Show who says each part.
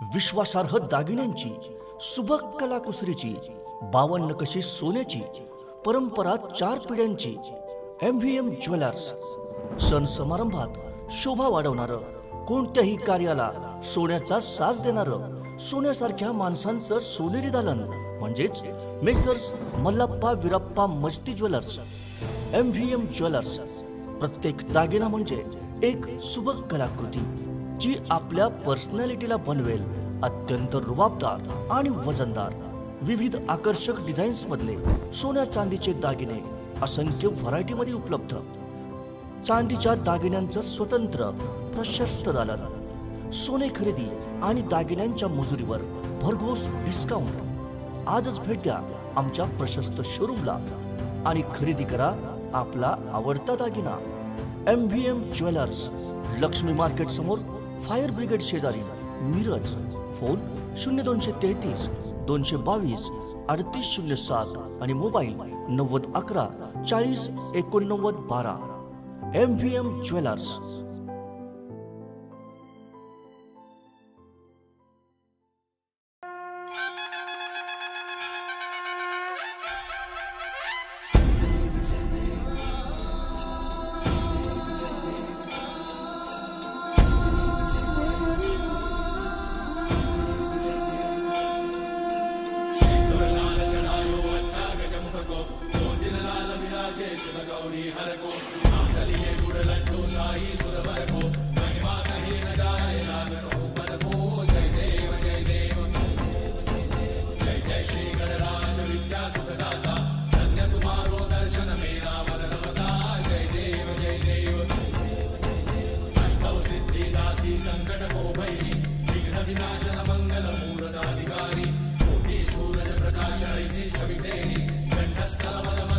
Speaker 1: विश्वासार्ह दागिन्यांची, सुबक कलाकुसरीची, 52 नकाशे सोन्याची, परंपरा 4 पिढ्यांची MVM ज्वेलर्स। सण समारंभात शोभा वाढवणारं, कोणत्याही कार्याला सोन्याचा साज देणारं, सोन्यासारख्या माणसांचं सोनेरी दालन म्हणजेच messrs Mallappa Veerappa Majati jewellers. MVM jewellers. प्रत्येक दागिना म्हणजे एक सुबक कलाकृती जी आपल्या पर्सनॅलिटीला बनवेल अत्यंत रुबाबदार आणि वजनदार। विविध आकर्षक डिझाईन्स मधले सोन्या चांदीचे दागिने असंख्य व्हरायटी मध्ये उपलब्ध। चांदीच्या दागिन्यांचं स्वतंत्र प्रशस्त दालन, सोने खरेदी आणि दागिन्यांच्या मजुरीवर भरघोस डिस्काउंट। आजच भेट द्या आमच्या प्रशस्त शोरूमला आणि खरेदी करा आपला आवडता दागिना। MVM ज्वेलर्स, लक्ष्मी मार्केट समोर, फायर ब्रिगेड शेजारी, मिरज। फोन 0233 222 3807 आणि मोबाईल 9011 40 89 12। MVM jewellers.
Speaker 2: संकट को भैरी, विघ्न विनाशन मंगल मूर्त अधिकारी, कोटि सूरज प्रकाश ऐसी छवि तेरी, कंठस्थल